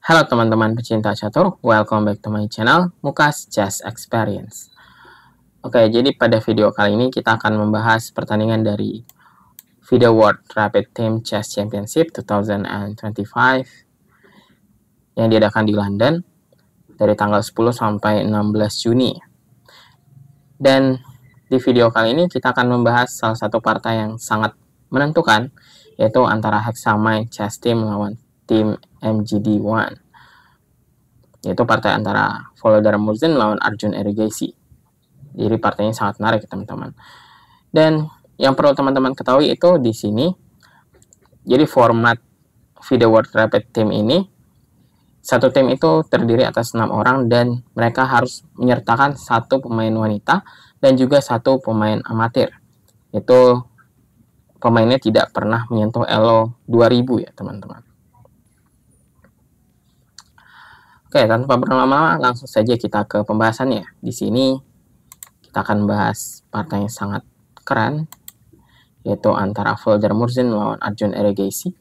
Halo teman-teman pecinta catur, welcome back to my channel, Mukas Chess Experience. Oke, jadi pada video kali ini kita akan membahas pertandingan dari FIDE World Rapid Team Chess Championship 2025 yang diadakan di London dari tanggal 10 sampai 16 Juni. Dan di video kali ini kita akan membahas salah satu partai yang sangat menentukan, yaitu antara Hexamai Chess Team melawan tim MGD1. Yaitu partai antara Volodar Murzin melawan Arjun Erigaisi. Jadi partainya sangat menarik teman-teman. Dan yang perlu teman-teman ketahui itu di sini, jadi format FIDE World Rapid Team ini, satu tim itu terdiri atas 6 orang dan mereka harus menyertakan satu pemain wanita dan juga satu pemain amatir. Itu pemainnya tidak pernah menyentuh ELO 2000 ya teman-teman. Oke, tanpa berlama-lama langsung saja kita ke pembahasannya. Di sini kita akan bahas partai yang sangat keren, yaitu antara Volodar Murzin melawan Arjun Erigaisi.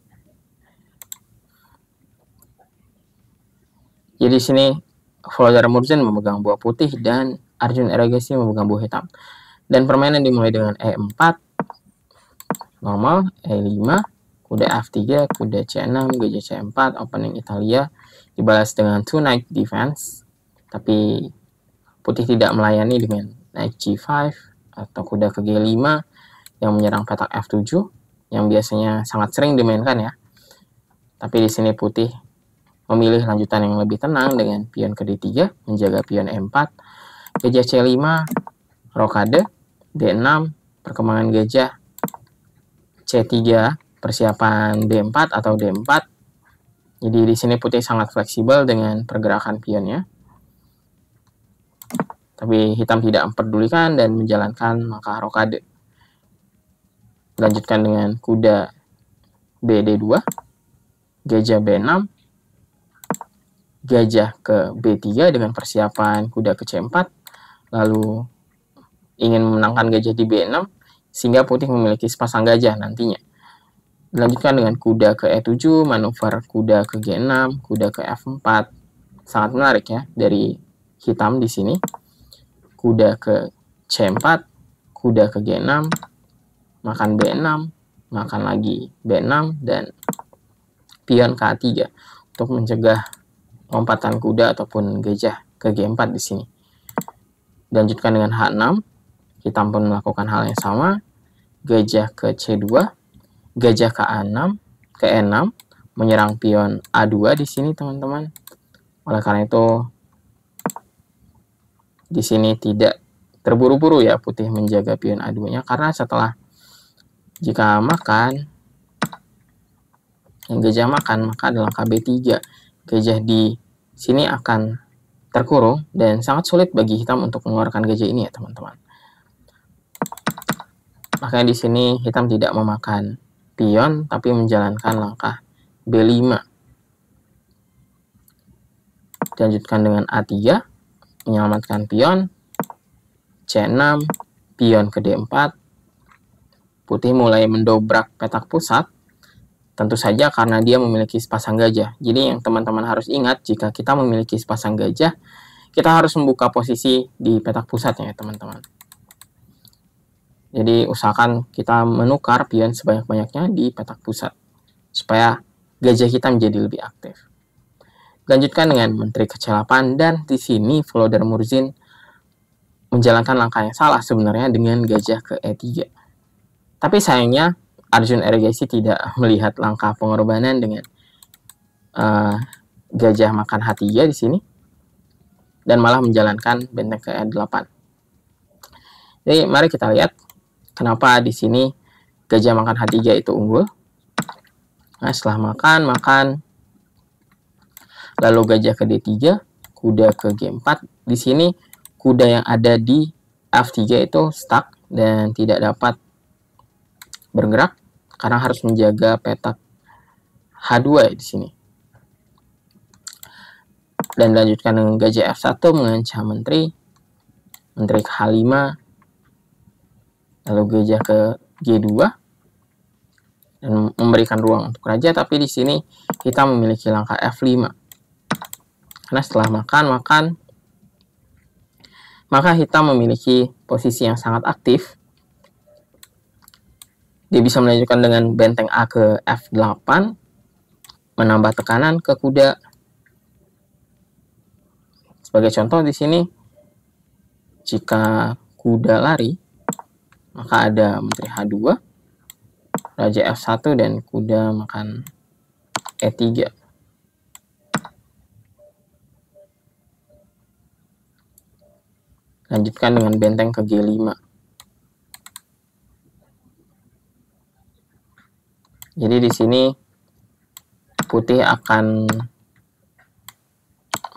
Jadi di sini Volodar Murzin memegang buah putih dan Arjun Erigaisi memegang buah hitam. Dan permainan dimulai dengan E4, normal, E5, kuda F3, kuda C6, gajah C4, opening Italia, dibalas dengan two knight defense, tapi putih tidak melayani dengan knight G5 atau kuda ke G5 yang menyerang petak F7 yang biasanya sangat sering dimainkan ya. Tapi di sini putih memilih lanjutan yang lebih tenang dengan pion ke D3 menjaga pion E4, gajah C5, rokade, D6, perkembangan gajah C3, persiapan D4 atau D4. Jadi di sini putih sangat fleksibel dengan pergerakan pionnya. Tapi hitam tidak memperdulikan dan menjalankan langkah rokade. Lanjutkan dengan kuda BD2, gajah B6, gajah ke B3 dengan persiapan kuda ke C4, lalu ingin memenangkan gajah di B6 sehingga putih memiliki sepasang gajah nantinya. Dilanjutkan dengan kuda ke E7, manuver kuda ke G6, kuda ke F4. Sangat menarik ya dari hitam di sini. Kuda ke C4, kuda ke G6, makan B6, makan lagi B6, dan pion ke A3 untuk mencegah lompatan kuda ataupun gajah ke G4 di sini. Dilanjutkan dengan H6, hitam pun melakukan hal yang sama. Gajah ke C2, gajah ke A6, ke E6, menyerang pion A2 di sini teman-teman. Oleh karena itu di sini tidak terburu-buru ya putih menjaga pion A2-nya, karena setelah jika makan yang gajah makan, maka ada langkah B3. Gajah di sini akan terkurung dan sangat sulit bagi hitam untuk mengeluarkan gajah ini ya teman-teman. Makanya di sini hitam tidak memakan pion tapi menjalankan langkah B5. Dilanjutkan dengan A3, menyelamatkan pion, C6, pion ke D4. Putih mulai mendobrak petak pusat, tentu saja karena dia memiliki sepasang gajah. Jadi yang teman-teman harus ingat, jika kita memiliki sepasang gajah, kita harus membuka posisi di petak pusatnya ya teman-teman. Jadi usahakan kita menukar pion sebanyak-banyaknya di petak pusat supaya gajah kita menjadi lebih aktif. Lanjutkan dengan menteri ke-8 dan di sini Volodar Murzin menjalankan langkah yang salah sebenarnya dengan gajah ke E3. Tapi sayangnya Arjun Erigaisi tidak melihat langkah pengorbanan dengan gajah makan H3 di sini dan malah menjalankan benteng ke E8. Jadi mari kita lihat kenapa di sini gajah makan H3 itu unggul. Nah, setelah makan, lalu gajah ke D3, kuda ke G4. Di sini kuda yang ada di F3 itu stuck dan tidak dapat bergerak karena harus menjaga petak H2 di sini. Dan dilanjutkan dengan gajah F1 mengancam menteri ke H5, lalu gajah ke G2 dan memberikan ruang untuk raja, tapi di sini kita memiliki langkah F5. Karena setelah makan, maka hitam memiliki posisi yang sangat aktif. Dia bisa melanjutkan dengan benteng A ke F8, menambah tekanan ke kuda. Sebagai contoh di sini, jika kuda lari, maka ada menteri H2, raja F1, dan kuda makan E3. Lanjutkan dengan benteng ke G5. Jadi di sini putih akan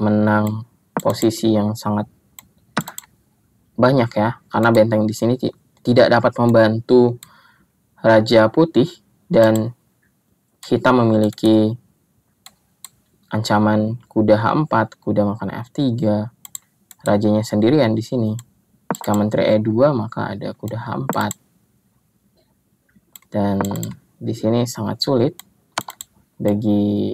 menang posisi yang sangat banyak ya, karena benteng di sini tidak dapat membantu raja putih, dan hitam memiliki ancaman kuda H4, kuda makan F3, rajanya sendirian di sini. Jika menteri E2, maka ada kuda H4. Dan di sini sangat sulit bagi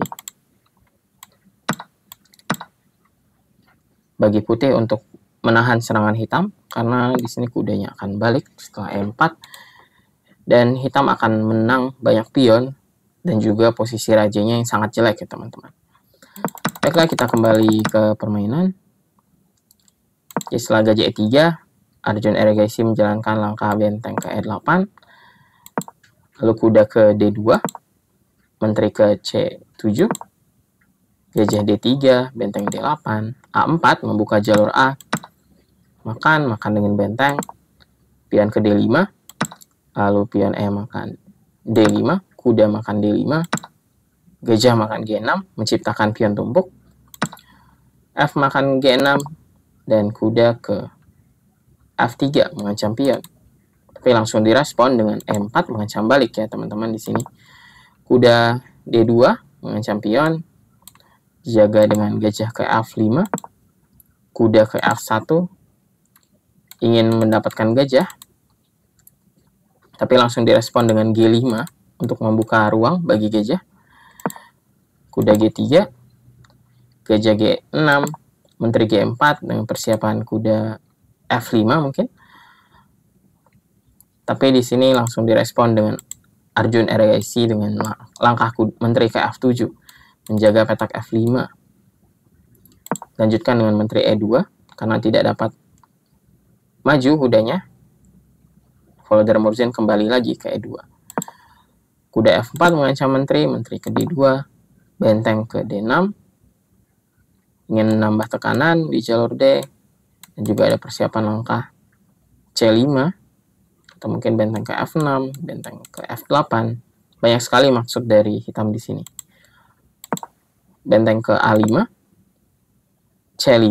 putih untuk menahan serangan hitam, karena di sini kudanya akan balik setelah E4, dan hitam akan menang banyak pion dan juga posisi rajanya yang sangat jelek ya teman-teman. Baiklah, kita kembali ke permainan. Jadi setelah gajah E3, Arjun Erigaisi menjalankan langkah benteng ke E8, lalu kuda ke D2, menteri ke C7, gajah D3, benteng D8, A4 membuka jalur A, makan dengan benteng, pion ke D5, lalu pion E makan D5, kuda makan D5, gajah makan G6, menciptakan pion tumpuk, F makan G6, dan kuda ke F3 mengancam pion. Tapi langsung direspon dengan E4 mengancam balik ya teman-teman di sini. Kuda D2 mengancam pion, jaga dengan gajah ke F5, kuda ke F1, ingin mendapatkan gajah, tapi langsung direspon dengan G5 untuk membuka ruang bagi gajah. Kuda G3, gajah G6, menteri G4 dengan persiapan kuda F5 mungkin. Tapi di sini langsung direspon dengan Arjun Erigaisi dengan langkah menteri ke F7, menjaga petak F5. Lanjutkan dengan menteri E2, karena tidak dapat maju kudanya, Volodar Murzin kembali lagi ke E2. Kuda F4 mengancam menteri ke D2, benteng ke D6, ingin menambah tekanan di jalur D, dan juga ada persiapan langkah C5, atau mungkin benteng ke F6, benteng ke F8. Banyak sekali maksud dari hitam di sini. Benteng ke A5, C5.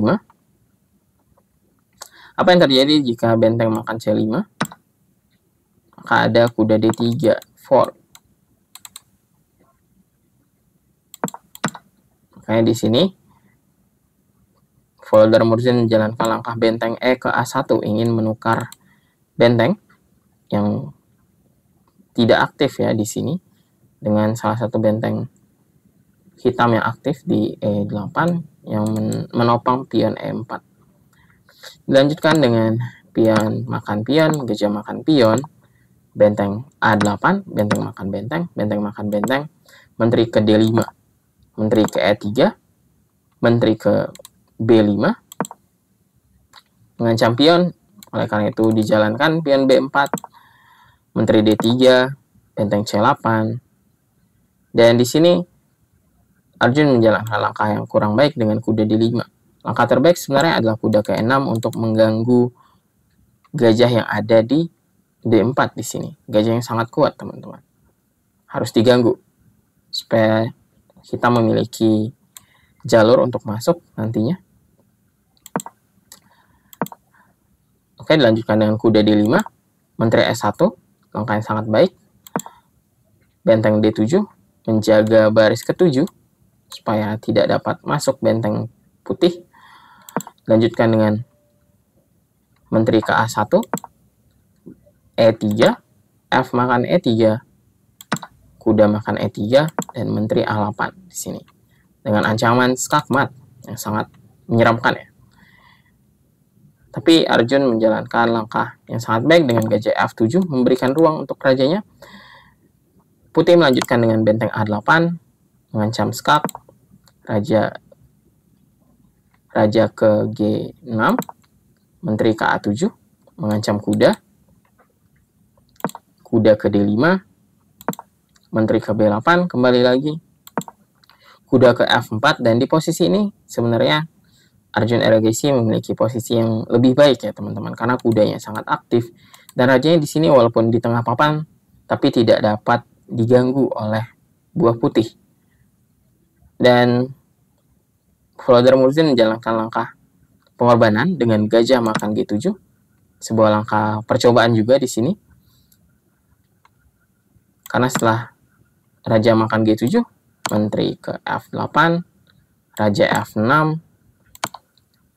Apa yang terjadi jika benteng makan C5? Maka ada kuda D3, fork. Makanya di sini Volodar Murzin menjalankan langkah benteng E ke A1, ingin menukar benteng yang tidak aktif ya di sini dengan salah satu benteng hitam yang aktif di E8 yang menopang pion E4. Dilanjutkan dengan pion makan pion, gajah makan pion, benteng A8, benteng makan benteng, benteng makan benteng, menteri ke D5, menteri ke E3, menteri ke B5, mengancam pion. Oleh karena itu dijalankan pion B4, menteri D3, benteng C8. Dan di sini Arjun menjalankan langkah yang kurang baik dengan kuda D5. Langkah terbaik sebenarnya adalah kuda ke E6 untuk mengganggu gajah yang ada di D4 di sini. Gajah yang sangat kuat, teman-teman. Harus diganggu supaya kita memiliki jalur untuk masuk nantinya. Oke, dilanjutkan dengan kuda D5, menteri S1, langkah yang sangat baik. Benteng D7, menjaga baris ke-7, supaya tidak dapat masuk benteng putih. Lanjutkan dengan menteri ke A1, E3, F makan E3, kuda makan E3, dan menteri A8 di sini. Dengan ancaman skakmat, yang sangat menyeramkan ya. Tapi Arjun menjalankan langkah yang sangat baik dengan gajah F7, memberikan ruang untuk rajanya. Putih melanjutkan dengan benteng A8, mengancam skak, raja ke G6, menteri ke A7, mengancam kuda ke D5, menteri ke B8, kembali lagi, kuda ke F4, dan di posisi ini sebenarnya Arjun Eragyasi memiliki posisi yang lebih baik ya teman-teman, karena kudanya sangat aktif, dan rajanya di sini walaupun di tengah papan, tapi tidak dapat diganggu oleh buah putih. Dan Volodar Murzin menjalankan langkah pengorbanan dengan gajah makan G7, sebuah langkah percobaan juga di sini. Karena setelah raja makan G7, menteri ke F8, raja F6,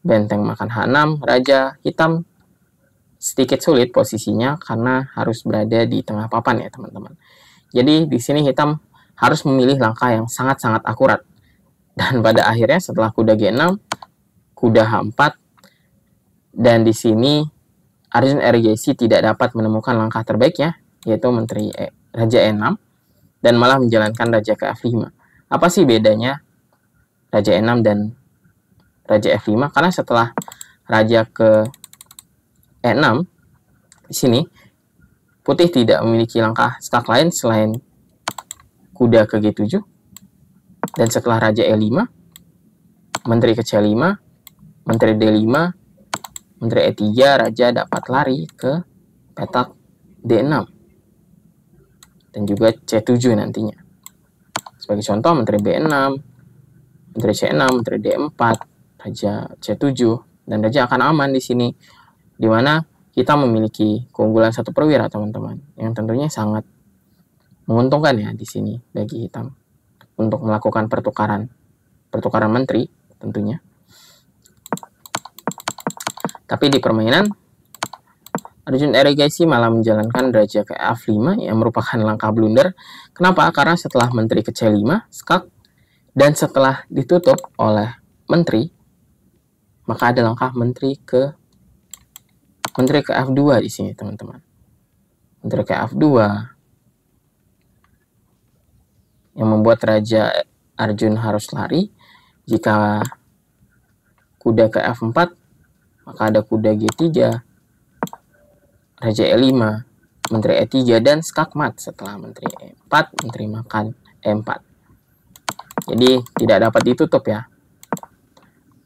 benteng makan H6, raja hitam sedikit sulit posisinya karena harus berada di tengah papan ya teman-teman. Jadi di sini hitam harus memilih langkah yang sangat-sangat akurat. Dan pada akhirnya setelah kuda G6, kuda H4, dan di sini Arjun Eragyasi tidak dapat menemukan langkah terbaiknya, yaitu menteri raja E6, dan malah menjalankan raja ke F5. Apa sih bedanya raja E6 dan raja F5? Karena setelah raja ke E6, di sini putih tidak memiliki langkah skak lain selain kuda ke G7, dan setelah raja E5, menteri ke C5, menteri D5, menteri E3, raja dapat lari ke petak D6 dan juga C7 nantinya. Sebagai contoh, menteri B6, menteri C6, menteri D4, raja C7, dan raja akan aman di sini, di mana kita memiliki keunggulan satu perwira teman-teman, yang tentunya sangat menguntungkan ya di sini bagi hitam untuk melakukan pertukaran menteri tentunya. Tapi di permainan Arjun Eragyasi malah menjalankan raja ke F5 yang merupakan langkah blunder. Kenapa? Karena setelah menteri ke C5, skak, dan setelah ditutup oleh menteri, maka ada langkah menteri ke F2 di sini, teman-teman. Menteri ke F2 yang membuat raja Arjun harus lari. Jika kuda ke F4, maka ada kuda G3, raja E5, menteri E3, dan skak mat setelah menteri E4, menteri makan E4. Jadi tidak dapat ditutup ya.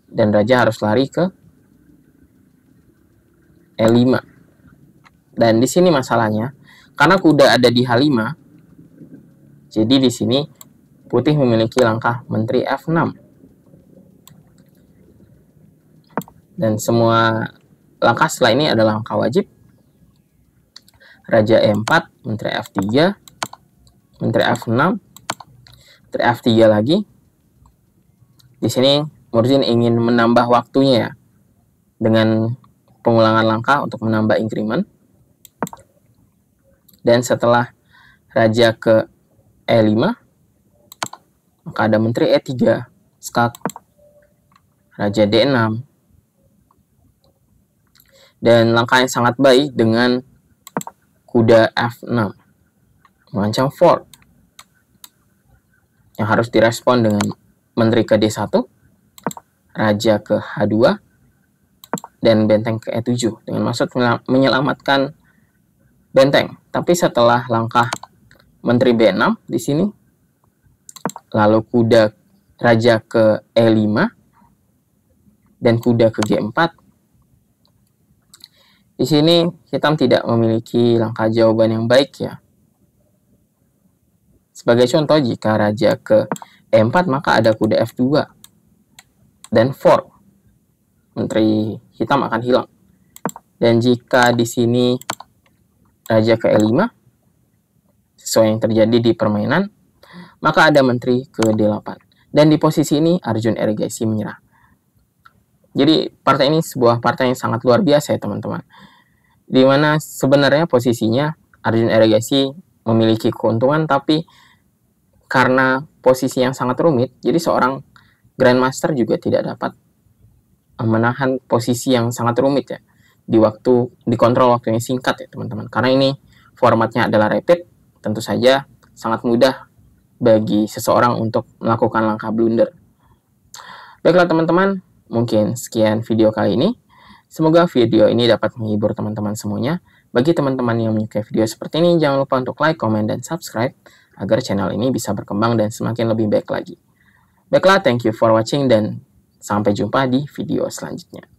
Dan raja harus lari ke E5. Dan di sini masalahnya, karena kuda ada di H5, jadi di sini putih memiliki langkah menteri F6. Dan semua langkah setelah ini adalah langkah wajib. Raja E4, menteri F3, menteri F6, menteri F3 lagi. Di sini Murzin ingin menambah waktunya ya, dengan pengulangan langkah untuk menambah increment. Dan setelah raja ke E5, maka ada menteri E3, skak, raja D6. Dan langkah yang sangat baik dengan kuda F6, mengancam fork, yang harus direspon dengan menteri ke D1, raja ke H2, dan benteng ke E7, dengan maksud menyelamatkan benteng. Tapi setelah langkah menteri B6 di sini, lalu kuda raja ke E5, dan kuda ke G4, di sini hitam tidak memiliki langkah jawaban yang baik ya. Sebagai contoh, jika raja ke E4, maka ada kuda F2 dan fork. Menteri hitam akan hilang. Dan jika di sini raja ke E5, sesuai yang terjadi di permainan, maka ada menteri ke D8. Dan di posisi ini Arjun Eragyasi menyerah. Jadi partai ini sebuah partai yang sangat luar biasa ya teman-teman. Dimana sebenarnya posisinya Arjun Eragyasi memiliki keuntungan, tapi karena posisi yang sangat rumit, jadi seorang Grandmaster juga tidak dapat menahan posisi yang sangat rumit ya, di kontrol waktu yang singkat ya teman-teman. Karena ini formatnya adalah rapid, tentu saja sangat mudah bagi seseorang untuk melakukan langkah blunder. Baiklah teman-teman, mungkin sekian video kali ini. Semoga video ini dapat menghibur teman-teman semuanya. Bagi teman-teman yang menyukai video seperti ini, jangan lupa untuk like, komen, dan subscribe agar channel ini bisa berkembang dan semakin lebih baik lagi. Baiklah, thank you for watching dan sampai jumpa di video selanjutnya.